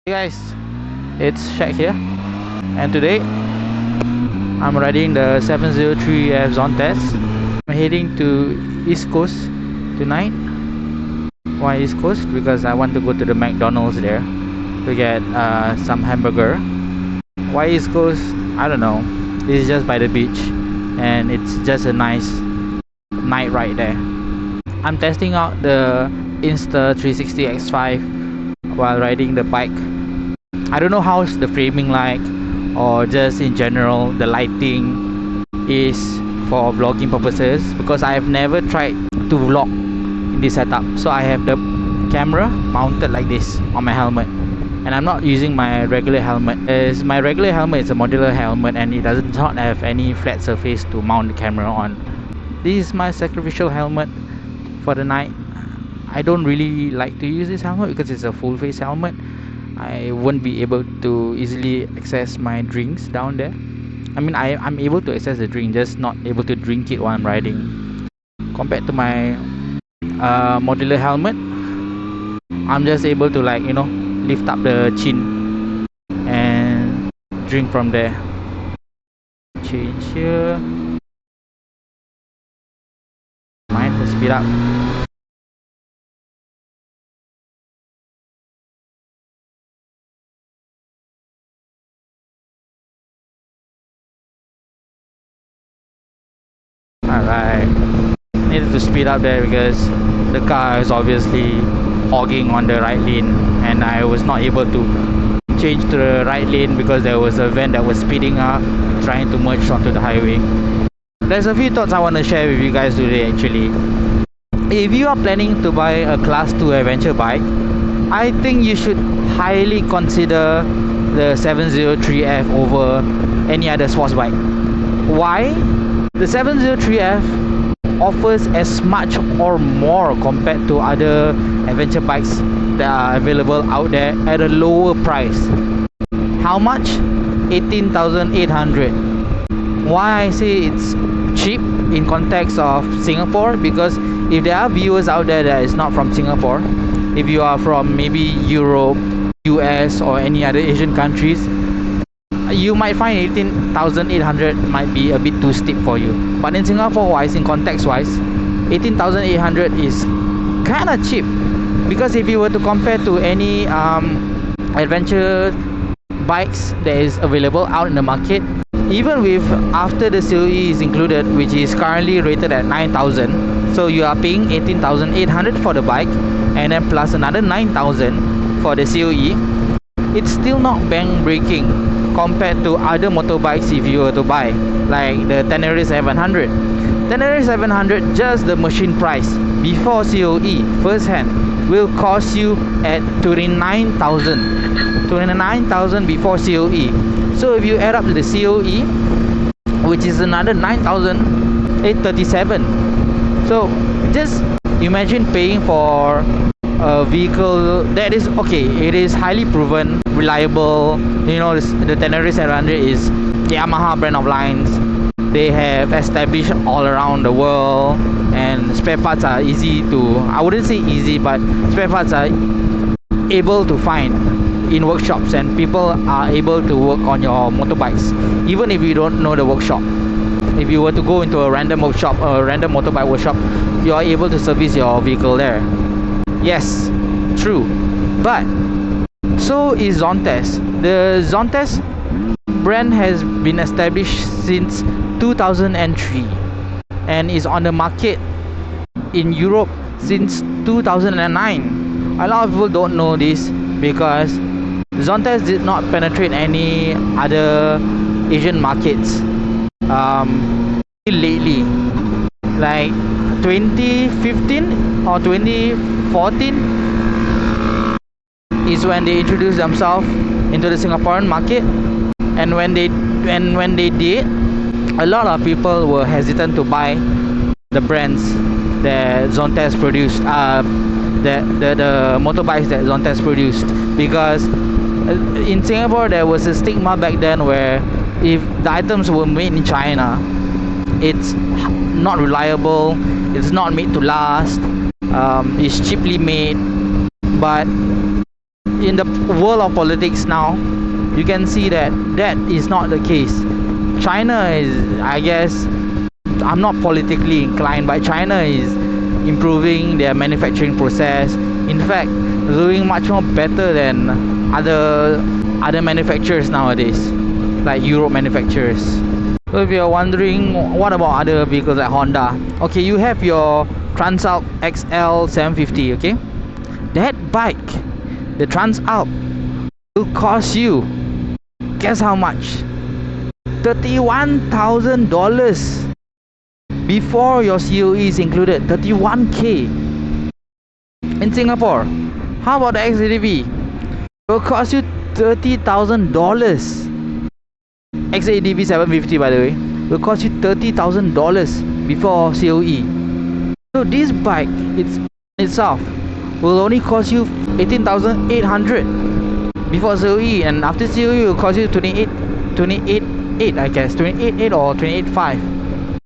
Hey guys, it's Shaq here, and today I'm riding the 703F Zontes. I'm heading to East Coast tonight. Why East Coast? Because I want to go to the McDonald's there to get some hamburger. Why East Coast? I don't know. It's just by the beach, and it's just a nice night ride there. I'm testing out the Insta360 X5 while riding the bike. I don't know how's the framing like, or just in general the lighting is for vlogging purposes, because I have never tried to vlog in this setup. So I have the camera mounted like this on my helmet, and I'm not using my regular helmet, as my regular helmet is a modular helmet and it does not have any flat surface to mount the camera on. This is my sacrificial helmet for the night. I don't really like to use this helmet because it's a full face helmet. I won't be able to easily access my drinks down there. I mean, I'm able to access the drink, just not able to drink it while I'm riding. Compared to my modular helmet, I'm just able to, like, lift up the chin and drink from there. Change here. Might have to speed up. Alright, needed to speed up there because the car is obviously hogging on the right lane, and I was not able to change to the right lane because there was a van that was speeding up, trying to merge onto the highway. There's a few thoughts I want to share with you guys today actually. If you are planning to buy a class 2 adventure bike, I think you should highly consider the 703F over any other sports bike. Why? The 703F offers as much or more compared to other adventure bikes that are available out there at a lower price. How much? 18,800. Why I say it's cheap in context of Singapore? Because if there are viewers out there that is not from Singapore, if you are from maybe Europe, US or any other Asian countries, you might find 18,800 might be a bit too steep for you. But in Singapore wise, in context wise, 18,800 is kind of cheap, because if you were to compare to any adventure bikes that is available out in the market, even with after the COE is included, which is currently rated at 9,000, so you are paying 18,800 for the bike, and then plus another 9,000 for the COE. It's still not bank breaking compared to other motorbikes if you were to buy, like the Tenere 700. Tenere 700, just the machine price before COE first hand will cost you at 29,000 before COE. So if you add up the COE, which is another 9,837, so just imagine paying for a vehicle that is okay, it is highly proven, reliable. The Tenere 700 is Yamaha brand of lines. They have established all around the world, and spare parts are easy to, I wouldn't say easy, but spare parts are able to find in workshops, and people are able to work on your motorbikes even if you don't know the workshop. If you were to go into a random workshop or a random motorbike workshop, you are able to service your vehicle there. Yes, true, but so is Zontes. The Zontes brand has been established since 2003 and is on the market in Europe since 2009. A lot of people don't know this because Zontes did not penetrate any other Asian markets lately, like 2015 or 2014 is when they introduced themselves into the Singaporean market. And when they did, a lot of people were hesitant to buy the brands that Zontes produced, the motorbikes that Zontes produced, because in Singapore there was a stigma back then where if the items were made in China, it's not reliable, it's not made to last, it's cheaply made. But in the world of politics now, you can see that that is not the case. China is, I guess, I'm not politically inclined, but China is improving their manufacturing process. In fact, doing much more better than other manufacturers nowadays, like Europe manufacturers. So if you're wondering what about other vehicles like Honda, okay, you have your Transalp XL 750. Okay, that bike, the Transalp, will cost you, guess how much? $31,000 before your COE is included. 31k in Singapore. How about the XADV? It will cost you $30,000. XADV 750, by the way, will cost you $30,000 before COE. So this bike itself will only cost you 18,800 before COE, and after COE it will cost you 28,800, I guess, 28,800 or 28,500.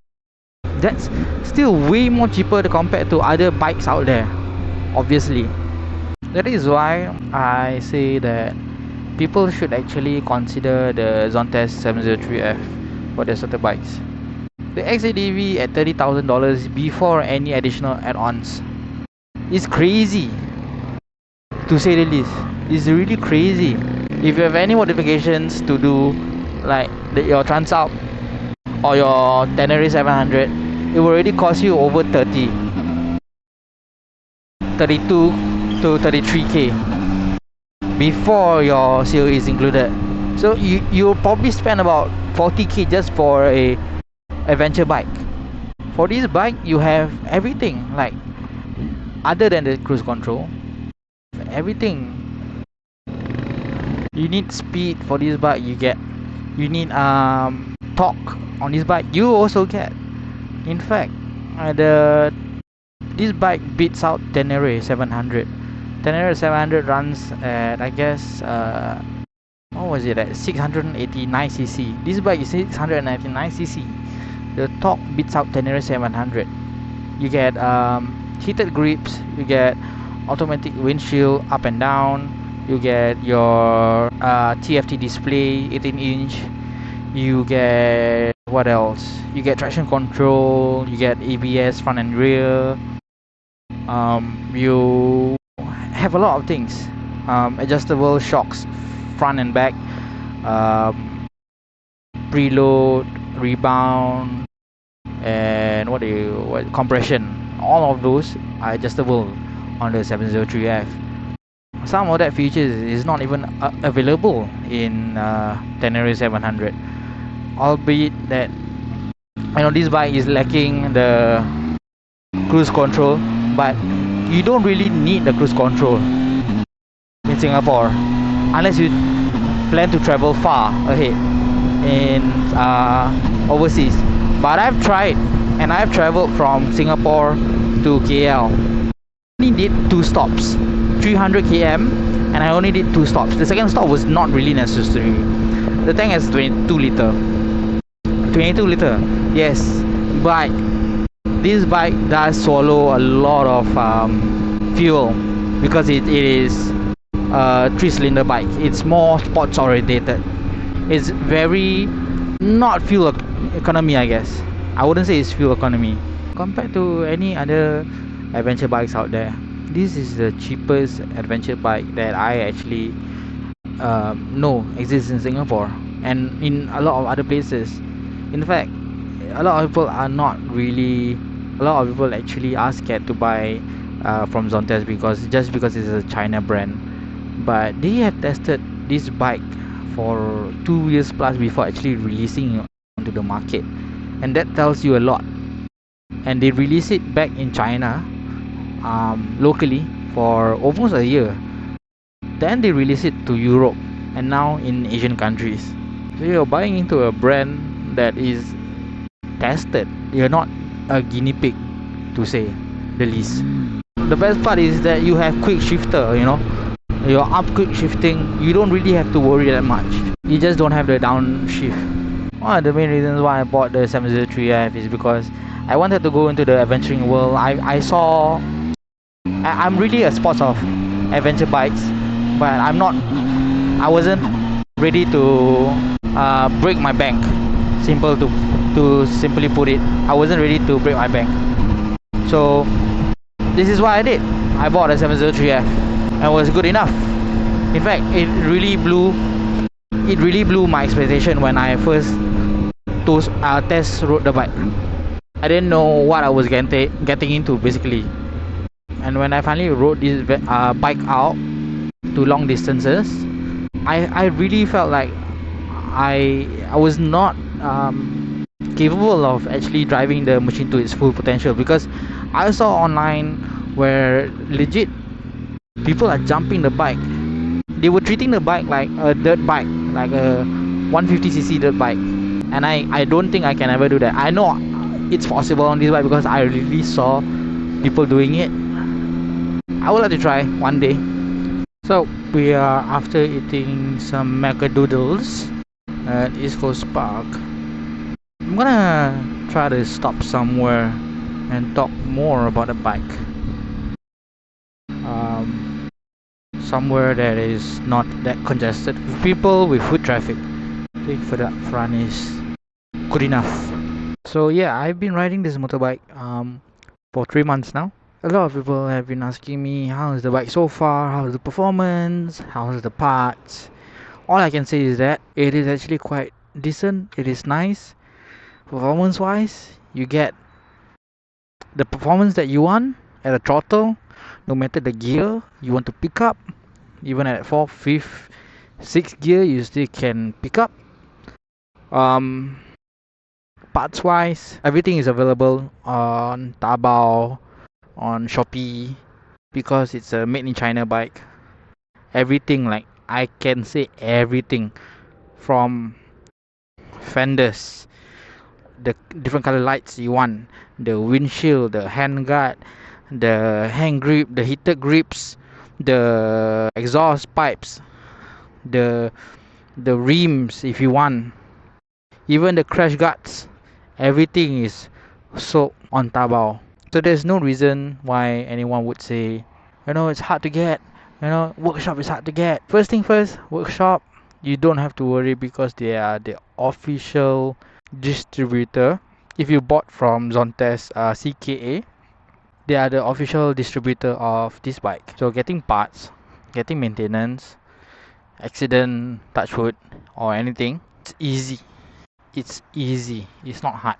That's still way more cheaper compared to other bikes out there, obviously. That is why I say that people should actually consider the Zontes 703F for their starter bikes. The XADV at $30,000 before any additional add-ons is crazy, to say the least. It's really crazy. If you have any modifications to do, like your Transalp or your Tenere 700, it will already cost you over 32 to 33k before your COE is included. So you'll probably spend about 40k just for a adventure bike. For this bike, you have everything, like other than the cruise control, everything. You need speed for this bike, you need torque on this bike, you also get. In fact, this bike beats out Tenere 700. Tenere 700 runs at, I guess, what was it, at 689cc. This bike is 699cc. The torque beats out Tenere 700. You get heated grips, you get automatic windshield up and down, you get your TFT display 18-inch, you get, what else, you get traction control, you get ABS front and rear, you have a lot of things, adjustable shocks front and back, preload, rebound, and compression. All of those are adjustable on the 703F. Some of that features is not even available in Tenere 700, albeit that this bike is lacking the cruise control, but you don't really need the cruise control in Singapore unless you plan to travel far ahead in overseas. But I've tried, and I've traveled from Singapore to KL. I only did 2 stops, 300 km, and I only did 2 stops. The second stop was not really necessary. The tank has 22 liter. 22 liter, yes, but this bike does swallow a lot of fuel because it is a 3-cylinder bike. It's more sports orientated. It's very not fuel economy, I guess. I wouldn't say it's fuel economy compared to any other adventure bikes out there. This is the cheapest adventure bike that I actually know exists in Singapore and in a lot of other places. In fact, a lot of people actually are scared to buy from Zontes because it's a China brand. But they have tested this bike for 2 years plus before actually releasing it onto the market, and that tells you a lot. And they release it back in China locally for almost a year, then they release it to Europe, and now in Asian countries. So you're buying into a brand that is tested. You're not a guinea pig, to say the least. The best part is that you have quick shifter, you're up quick shifting. You don't really have to worry that much. You just don't have the downshift. One of the main reasons why I bought the 703F is because I wanted to go into the adventuring world. I'm really a sports of adventure bikes, but I wasn't ready to break my bank. To simply put it, I wasn't ready to break my bank. So this is what I did. I bought a 703F and it was good enough. In fact, it really blew my expectation when I first test rode the bike. I didn't know what I was getting into basically. And when I finally rode this bike out to long distances, I really felt like I was not capable of actually driving the machine to its full potential, because I saw online where legit people are jumping the bike. They were treating the bike like a dirt bike, like a 150cc dirt bike, and I don't think I can ever do that. I know it's possible on this bike because I really saw people doing it. I would like to try one day. So we are after eating some macadoodles at East Coast Park. I'm gonna try to stop somewhere and talk more about the bike. Somewhere that is not that congested with people, with foot traffic. I think for that front is good enough. So yeah, I've been riding this motorbike for 3 months now. A lot of people have been asking me how is the bike so far, how's the performance, how's the parts. All I can say is that it is actually quite decent. It is nice. Performance wise, you get the performance that you want at a throttle, no matter the gear you want to pick up. Even at 4th, 5th, 6th gear, you still can pick up. Parts wise, everything is available on Taobao, on Shopee, because it's a made in China bike. Everything, like I can say everything, from fenders, the different color lights you want, the windshield, the handguard, the hand grip, the heated grips, the exhaust pipes, the rims if you want, even the crash guards, everything is sold on Taobao. So there's no reason why anyone would say, it's hard to get, workshop is hard to get. First thing first, workshop, you don't have to worry because they are the official distributor. If you bought from Zontes CKA, they are the official distributor of this bike. So getting parts, getting maintenance, accident, touch wood, or anything, it's easy. It's not hard.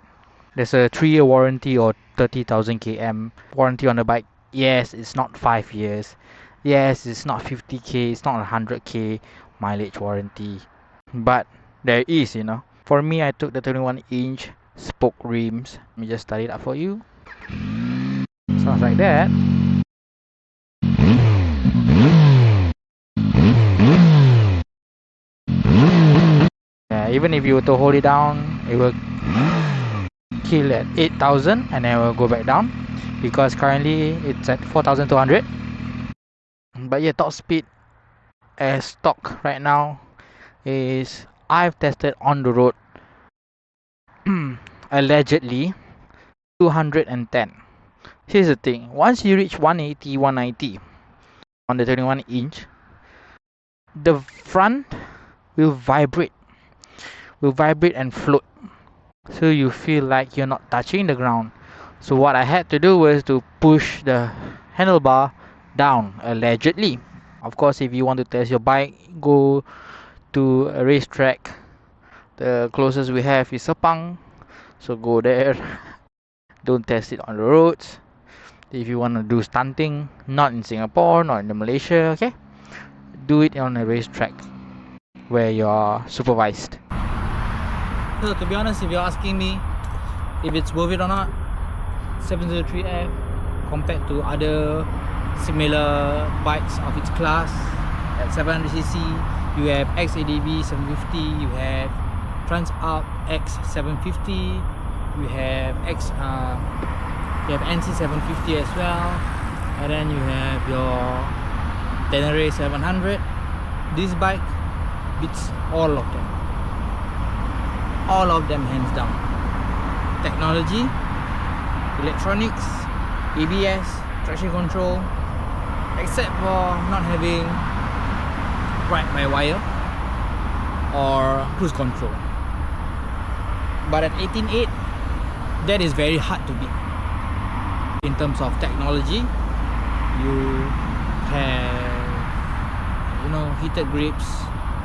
There's a 3-year warranty or 30,000 km warranty on the bike. Yes, it's not 5 years. Yes, it's not 50k, it's not 100k mileage warranty. But there is, For me, I took the 21-inch spoke rims. Let me just start it up for you. Sounds like that. Yeah, even if you were to hold it down, it will kill at 8,000 and then it will go back down, because currently it's at 4,200. But yeah, top speed as stock right now is, I've tested on the road, allegedly 210. Here's the thing, once you reach 180, 190 on the 21-inch, the front will vibrate and float, so you feel like you're not touching the ground. So what I had to do was to push the handlebar down, allegedly. Of course, if you want to test your bike, go to a racetrack. The closest we have is Sepang, so go there. Don't test it on the roads. If you want to do stunting, not in Singapore, not in Malaysia, okay? Do it on a racetrack where you're supervised. So to be honest, if you're asking me if it's worth it or not, 703F compared to other similar bikes of its class at 700cc, you have XADV 750, you have Transalp X 750, you have NC 750 as well, and then you have your Tenere 700. This bike beats all of them hands down. Technology, electronics, ABS, traction control, except for not having ride-by-wire or cruise control. But at 18.8, that is very hard to beat. In terms of technology, you have, you know, heated grips,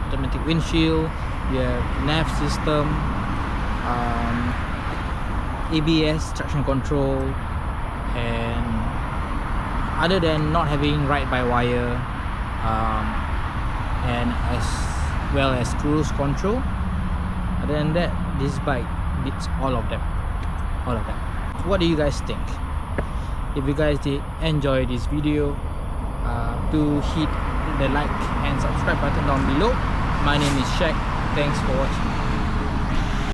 automatic windshield, you have nav system, ABS, traction control, and other than not having ride-by-wire, and as well as cruise control, other than that, this bike beats all of them. What do you guys think? If you guys did enjoy this video, do hit the like and subscribe button down below. My name is Shaq. Thanks for watching.